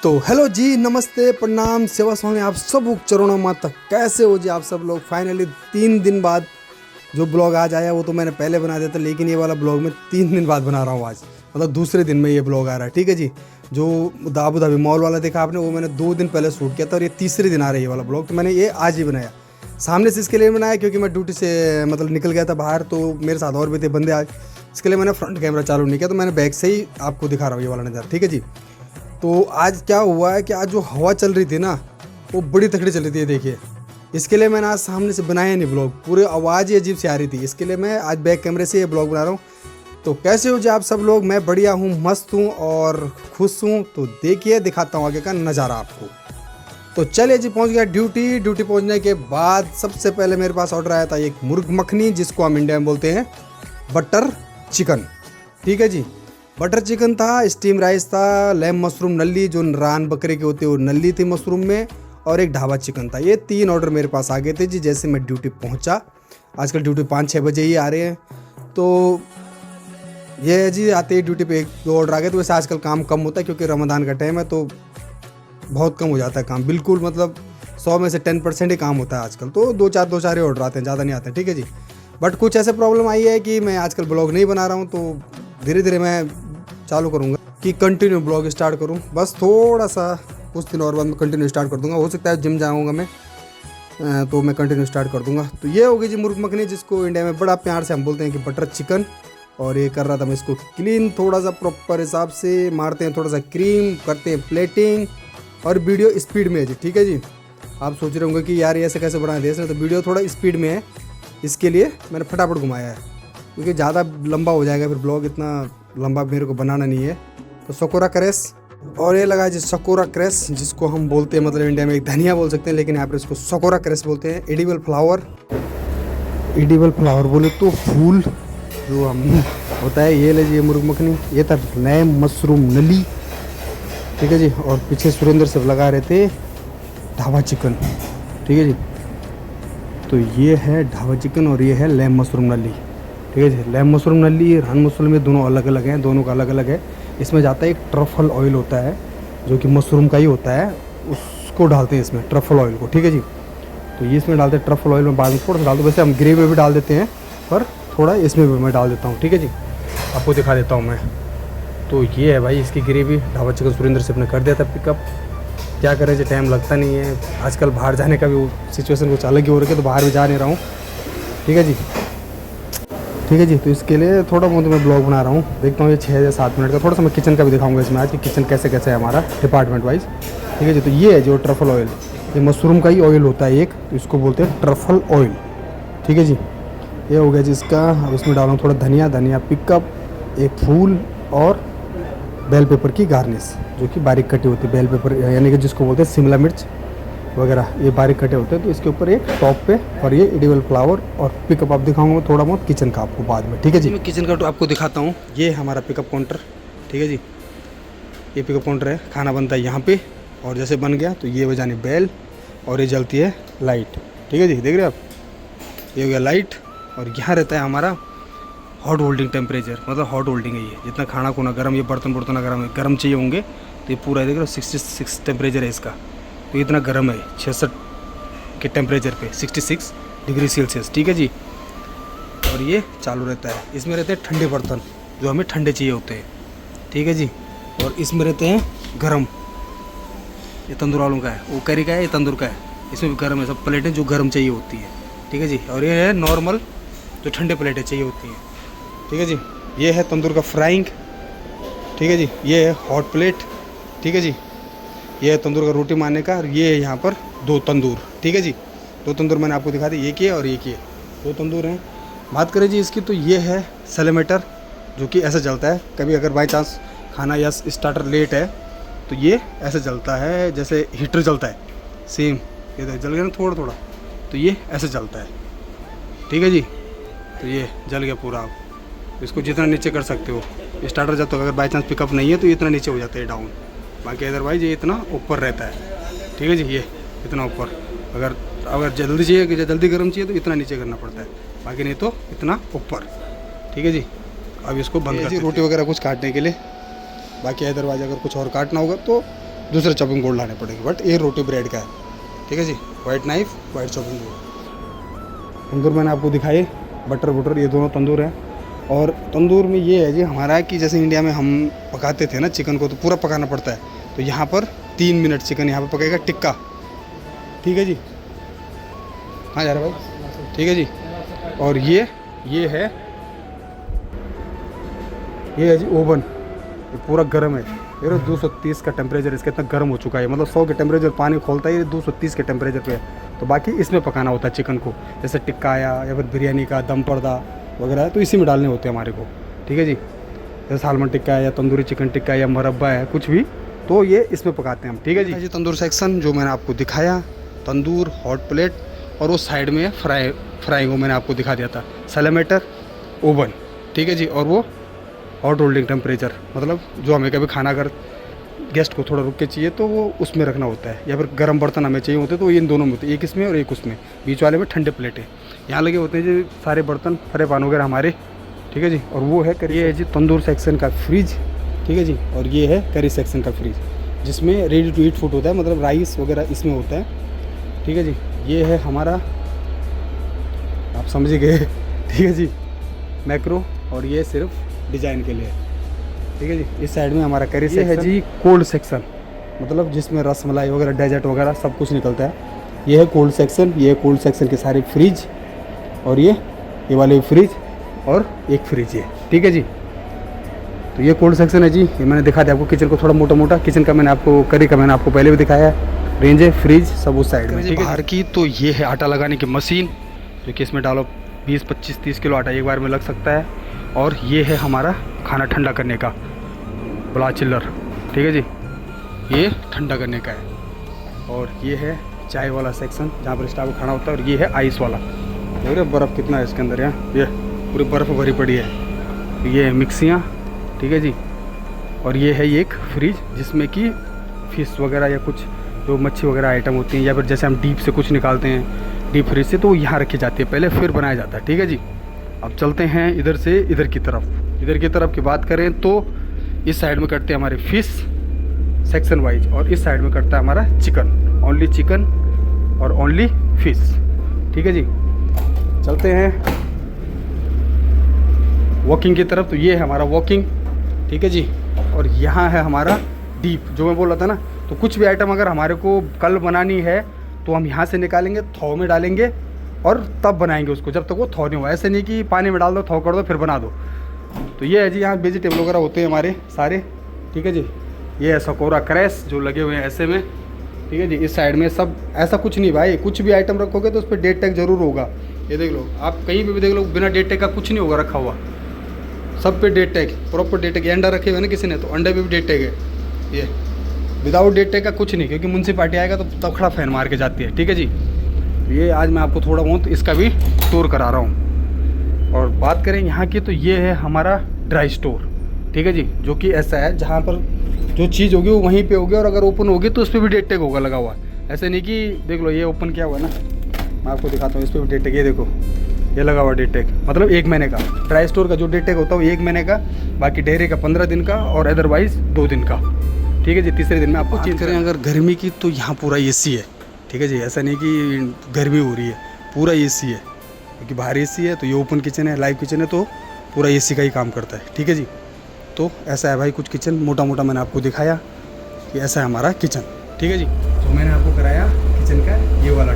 तो हेलो जी, नमस्ते, प्रणाम, सेवा स्वामी, आप सब चरणों माता। कैसे हो जी आप सब लोग। फाइनली 3 दिन बाद जो ब्लॉग आज आया वो तो मैंने पहले बना दिया था, लेकिन ये वाला ब्लॉग मैं 3 दिन बाद बना रहा हूँ आज, मतलब दूसरे दिन में ये ब्लॉग आ रहा है। ठीक है जी। जो अबू धाबी मॉल वाला देखा आपने, वो मैंने 2 दिन पहले शूट किया था और ये तीसरे दिन आ रहा है ये वाला ब्लॉग। तो मैंने ये आज ही बनाया, सामने से इसके लिए बनाया क्योंकि मैं ड्यूटी से मतलब निकल गया था बाहर, तो मेरे साथ और भी थे बंदे आज, इसके लिए मैंने फ्रंट कैमरा चालू नहीं किया, तो मैंने बैक से ही आपको दिखा रहा हूँ ये वाला नज़ारा। ठीक है जी। तो आज क्या हुआ है कि आज जो हवा चल रही थी ना, वो बड़ी तकड़ी चल रही थी। ये देखिए, इसके लिए मैंने आज सामने से बनाया नहीं ब्लॉग, पूरी आवाज़ ही अजीब सी आ रही थी, इसके लिए मैं आज बैक कैमरे से ये ब्लॉग बना रहा हूँ। तो कैसे हो जी आप सब लोग। मैं बढ़िया हूँ, मस्त हूँ और खुश हूँ। तो देखिए, दिखाता हूँ आगे का नज़ारा आपको। तो चलिए जी, पहुँच गया ड्यूटी पहुँचने के बाद सबसे पहले मेरे पास ऑर्डर आया था एक मुर्ग मखनी, जिसको हम इंडिया में बोलते हैं बटर चिकन। ठीक है जी। बटर चिकन था, स्टीम राइस था, लैम मशरूम नल्ली जो रान बकरे की होती है वो नल्ली थी मशरूम में, और एक ढाबा चिकन था। ये 3 ऑर्डर मेरे पास आ गए थे जी जैसे मैं ड्यूटी पहुंचा। आजकल ड्यूटी 5-6 बजे ही आ रहे हैं, तो ये जी आते ही ड्यूटी पे 1-2 ऑर्डर आ गए। तो वैसे आजकल काम कम होता है क्योंकि रमज़ान का टाइम है, तो बहुत कम हो जाता है काम, बिल्कुल मतलब 100 में से 10% ही काम होता है आजकल। तो 2-4 ही ऑर्डर आते हैं, ज़्यादा नहीं आते हैं। ठीक है जी। बट कुछ ऐसे प्रॉब्लम आई है कि मैं आजकल ब्लॉग नहीं बना रहा हूँ, तो धीरे धीरे मैं चालू करूँगा कि कंटिन्यू ब्लॉग स्टार्ट करूँ। बस थोड़ा सा कुछ दिन और बाद में कंटिन्यू स्टार्ट कर दूँगा। हो सकता है जिम जाऊँगा मैं, तो मैं कंटिन्यू स्टार्ट कर दूँगा। तो ये होगी जी मुर्ग मखनी, जिसको इंडिया में बड़ा प्यार से हम बोलते हैं कि बटर चिकन। और ये कर रहा था मैं इसको क्लीन, थोड़ा सा प्रॉपर हिसाब से मारते हैं, थोड़ा सा क्रीम करते हैं, प्लेटिंग, और वीडियो स्पीड में है जी। ठीक है जी। आप सोच रहे होंगे कि यार ऐसे कैसे बना दिया इसने, तो वीडियो थोड़ा स्पीड में है, इसके लिए मैंने फटाफट घुमाया है क्योंकि ज़्यादा लंबा हो जाएगा फिर ब्लॉग, इतना लंबा मेरे को बनाना नहीं है। तो सकोरा क्रेस, और ये लगा है जी सकोरा क्रेस, जिसको हम बोलते हैं मतलब इंडिया में एक धनिया बोल सकते हैं, लेकिन यहाँ पर इसको सकोरा क्रेस बोलते हैं। एडिबल फ्लावर बोले तो फूल जो हम होता है। ये ले जी मुर्ग मखनी, ये था लैम मशरूम नली। ठीक है जी। और पीछे सुरेंद्र से लगा रहे थे ढाबा चिकन। ठीक है जी। तो ये है ढाबा चिकन और ये है लैम मशरूम नली। ठीक है जी। लैम मशरूम नली, रान मशरूम, ये दोनों अलग अलग हैं, दोनों का अलग अलग है। इसमें जाता है एक ट्रफल ऑयल होता है जो कि मशरूम का ही होता है, उसको डालते हैं इसमें, ट्रफल ऑयल को। ठीक है जी। तो ये इसमें डालते हैं ट्रफल ऑयल में, बाद में थोड़ा सा डाल दो। वैसे हम ग्रेवी में भी डाल देते हैं, पर थोड़ा इसमें भी मैं डाल देता हूँ। ठीक है जी। आपको दिखा देता हूँ मैं। तो ये है भाई इसकी ग्रेवी। ढाबा चिकन सुरेंद्र से अपने कर दिया था पिकअप। क्या करें जी, टाइम लगता नहीं है आजकल, बाहर जाने का भी वो सिचुएशन कुछ अलग ही हो रही है, तो बाहर भी जा नहीं रहा हूँ। ठीक है जी। ठीक है जी। तो इसके लिए थोड़ा बहुत मैं ब्लॉग बना रहा हूँ, देखता हूँ ये 6 या 7 मिनट का। थोड़ा सा मैं किचन का भी दिखाऊंगा इसमें आज कि किचन कैसे कैसे है हमारा डिपार्टमेंट वाइज। ठीक है जी। तो ये है जो ट्रफल ऑयल, ये मशरूम का ही ऑयल होता है एक, तो इसको बोलते हैं ट्रफल ऑयल। ठीक है जी। ये हो गया जी इसका। अब इसमें डालूँ थोड़ा धनिया पिकअप, एक फूल, और बेल पेपर की गार्निश जो कि बारीक कटी होती है। बेल पेपर यानी कि जिसको बोलते हैं शिमला मिर्च वगैरह, ये बारीक कटे होते हैं। तो इसके ऊपर एक टॉप पे, और ये एडिबल फ्लावर और पिकअप आप दिखाऊंगा थोड़ा बहुत किचन का आपको बाद में। ठीक है जी। मैं किचन का तो आपको दिखाता हूँ। ये हमारा पिकअप काउंटर। ठीक है जी। ये पिकअप काउंटर है, खाना बनता है यहाँ पे, और जैसे बन गया तो ये बजानी बेल, और ये जलती है लाइट। ठीक है जी। देख रहे हैं आप, ये हो गया लाइट। और यहाँ रहता है हमारा हॉट होल्डिंग टेम्परेचर, मतलब हॉट होल्डिंग है ये, जितना खाना खुना गर्म, ये बर्तन गर्म चाहिए होंगे, तो ये पूरा देख रहे हो 66 टेम्परेचर है इसका। तो इतना गर्म है 66 के टेम्परेचर पे, 66 डिग्री सेल्सियस। ठीक है जी। और ये चालू रहता है। इसमें रहते हैं ठंडे बर्तन जो हमें ठंडे चाहिए होते हैं। ठीक है जी। और इसमें रहते हैं गर्म, ये तंदूर वालों का है, वो करी का है, ये तंदूर का है। इसमें भी गर्म है, सब प्लेटें जो गर्म चाहिए होती है। ठीक है जी। और ये है नॉर्मल जो ठंडे प्लेटें चाहिए होती हैं। ठीक है जी। ये है तंदूर का फ्राइंग। ठीक है जी। ये है हॉट प्लेट। ठीक है जी। ये है तंदूर का रोटी मारने का, और ये है यहाँ पर 2 तंदूर। ठीक है जी। 2 तंदूर मैंने आपको दिखा दी, एक ये और एक ये 2 तंदूर हैं। बात करें जी इसकी, तो ये है सेलेमेटर जो कि ऐसे जलता है। कभी अगर बाई चांस खाना या स्टार्टर लेट है तो ये ऐसे जलता है जैसे हीटर जलता है, सेम ये जल गया ना थोड़ा थोड़ा, तो ये ऐसे जलता है। ठीक है जी। तो ये जल गया पूरा। आप इसको जितना नीचे कर सकते हो, स्टार्टर जब तक अगर बाई चांस पिकअप नहीं है तो इतना नीचे हो जाता है डाउन, बाकी अदरवाइज ये इतना ऊपर रहता है। ठीक है जी। ये इतना ऊपर, अगर जल्दी चाहिए कि जल्दी गर्म चाहिए तो इतना नीचे करना पड़ता है, बाकी नहीं तो इतना ऊपर। ठीक है जी। अब इसको बंद कर, रोटी वगैरह कुछ काटने के लिए, बाकी अदरवाइज अगर कुछ और काटना होगा तो दूसरे चॉपिंग बोर्ड लाने पड़ेंगे, बट ये रोटी ब्रेड का है। ठीक है जी, white knife, white chopping board. Tandoor मैंने आपको दिखाए, बटर बुटर, ये दोनों तंदूर हैं। और तंदूर में ये है जी हमारा कि जैसे इंडिया में हम पकाते थे ना चिकन को, तो पूरा पकाना पड़ता है, तो यहाँ पर 3 मिनट चिकन यहाँ पर पकेगा टिक्का। ठीक है जी, हाँ जा रहा भाई, ठीक है जी। और ये है जी ओवन, ये पूरा गर्म है। ये 230 का टेम्परेचर इसका इतना गर्म हो चुका है, मतलब 100 के टेम्परेचर पानी खोलता है, ये 230 के टेम्परेचर पे है। तो बाकी इसमें पकाना होता है चिकन को, जैसे टिक्का आया या फिर बिरयानी का दम पर्दा वगैरह है, तो इसी में डालने होते हैं हमारे को। ठीक है जी, जैसे सालमन टिक्का है या तंदूरी चिकन टिक्का है या मुरब्बा है, कुछ भी, तो ये इसमें पकाते हैं हम। ठीक है जी। तंदूर सेक्शन जो मैंने आपको दिखाया, तंदूर, हॉट प्लेट, और वो साइड में फ्राइंग वो मैंने आपको दिखा दिया था, सैलेमेटर, ओवन। ठीक है जी। और वो हॉट होल्डिंग टेम्परेचर, मतलब जो हमें कभी खाना अगर गेस्ट को थोड़ा रुक के चाहिए तो वो उसमें रखना होता है, या फिर गर्म बर्तन हमें चाहिए होते तो इन दोनों में होते हैं, एक इसमें और एक उसमें, बीच वाले में ठंडे प्लेटें यहाँ लगे होते हैं जी, सारे बर्तन फरे पान वगैरह हमारे। ठीक है जी। और वो है ये है जी तंदूर सेक्शन का फ्रिज। ठीक है जी। और ये है करी सेक्शन का फ्रिज, जिसमें रेडी टू ईट फूड होता है, मतलब राइस वगैरह इसमें होता है। ठीक है जी। ये है हमारा, आप समझ गए। ठीक है जी, मैक्रो, और ये सिर्फ डिज़ाइन के लिए। ठीक है जी। इस साइड में हमारा करी सेक्शन है जी, कोल्ड सेक्शन, मतलब जिसमें रस मलाई वगैरह, डेजर्ट वगैरह सब कुछ निकलता है। ये है कोल्ड सेक्शन, ये कोल्ड सेक्शन के सारे फ्रिज, और ये वाले फ्रिज, और एक फ्रिज ये। ठीक है जी। तो ये कोल्ड सेक्शन है जी, ये मैंने दिखा दिया आपको किचन को थोड़ा मोटा मोटा। किचन का मैंने आपको, करी का मैंने आपको पहले भी दिखाया है। रेंज है, फ्रिज सब उस साइड में। ठीक है बाहर की, तो ये है आटा लगाने की मशीन, जो कि इसमें डालो 20, 25, 30 किलो आटा एक बार में लग सकता है। और ये है हमारा खाना ठंडा करने का बड़ा चिल्लर। ठीक है जी, ये ठंडा करने का है। और ये है चाय वाला सेक्शन, जहाँ पर स्टाफ को खाना होता है। और ये है आइस वाला, देख रहे बर्फ़ कितना है इसके अंदर, यहाँ ये पूरी बर्फ़ भरी पड़ी है। ये है मिक्सियाँ। ठीक है जी। और ये है एक फ्रिज, जिसमें कि फ़िश वगैरह या कुछ जो मच्छी वगैरह आइटम होती हैं, या फिर जैसे हम डीप से कुछ निकालते हैं डीप फ्रिज से, तो यहाँ रखी जाती है पहले, फिर बनाया जाता है। ठीक है जी। अब चलते हैं इधर से इधर की तरफ। इधर की तरफ की बात करें तो इस साइड में करते हैं हमारे फिश सेक्शन वाइज, और इस साइड में करता है हमारा चिकन, ओनली चिकन और ओनली फिश। ठीक है जी। चलते हैं वॉकिंग की तरफ, तो ये है हमारा वॉकिंग। ठीक है जी। और यहाँ है हमारा डीप, जो मैं बोल रहा था ना, तो कुछ भी आइटम अगर हमारे को कल बनानी है तो हम यहाँ से निकालेंगे, थौ में डालेंगे और तब बनाएंगे उसको, जब तक वो थौ नहीं हुआ। ऐसे नहीं कि पानी में डाल दो, थौ कर दो, फिर बना दो। तो ये है जी, यहाँ वेजिटेबल वगैरह होते हैं हमारे सारे। ठीक है जी। ये है सकोरा क्रैश जो लगे हुए हैं ऐसे में। ठीक है जी। इस साइड में सब ऐसा कुछ नहीं भाई, कुछ भी आइटम रखोगे तो उस पर डेट टैग जरूर होगा। ये देख लो, आप कहीं भी देख लो, बिना डेट टैग का कुछ नहीं होगा रखा हुआ, सब पे date tag, proper date tag. अंडा रखे हुए ना किसी ने, तो अंडे पे भी डेट टैग है। ये विदाउट डेट टैग का कुछ नहीं, क्योंकि म्यूनसिपाल्टी आएगा तो तब खड़ा फैन मार के जाती है। ठीक है जी। ये आज मैं आपको थोड़ा बहुत इसका भी टूर करा रहा हूँ। और बात करें यहाँ की, तो ये है हमारा ड्राई स्टोर। ठीक है जी, जो कि ऐसा है जहाँ पर जो चीज़ होगी वो वहीं पे होगी, और अगर ओपन होगी तो उस पर भी डेट टैग होगा लगा हुआ। ऐसे नहीं कि देख लो ये ओपन किया हुआ है ना, मैं आपको दिखाता हूँ, इस पर भी डेट टैग, ये देखो ये लगा हुआ डेट टैग, मतलब 1 महीने का। ड्राई स्टोर का जो डेट टैग होता है वो 1 महीने का, बाकी डेयरी का 15 दिन का, और अदरवाइज़ 2 दिन का। ठीक है जी। तीसरे दिन में आपको चेंज करें अगर गर्मी की, तो यहाँ पूरा AC है। ठीक है जी। ऐसा नहीं कि गर्मी हो रही है, पूरा AC है, क्योंकि बाहर AC है। तो ये ओपन किचन है, लाइव किचन है, तो पूरा AC का ही काम करता है। ठीक है जी। तो ऐसा है भाई कुछ किचन, मोटा मोटा मैंने आपको दिखाया कि ऐसा है हमारा किचन। ठीक है जी। तो मैंने आपको कराया किचन का ये वाला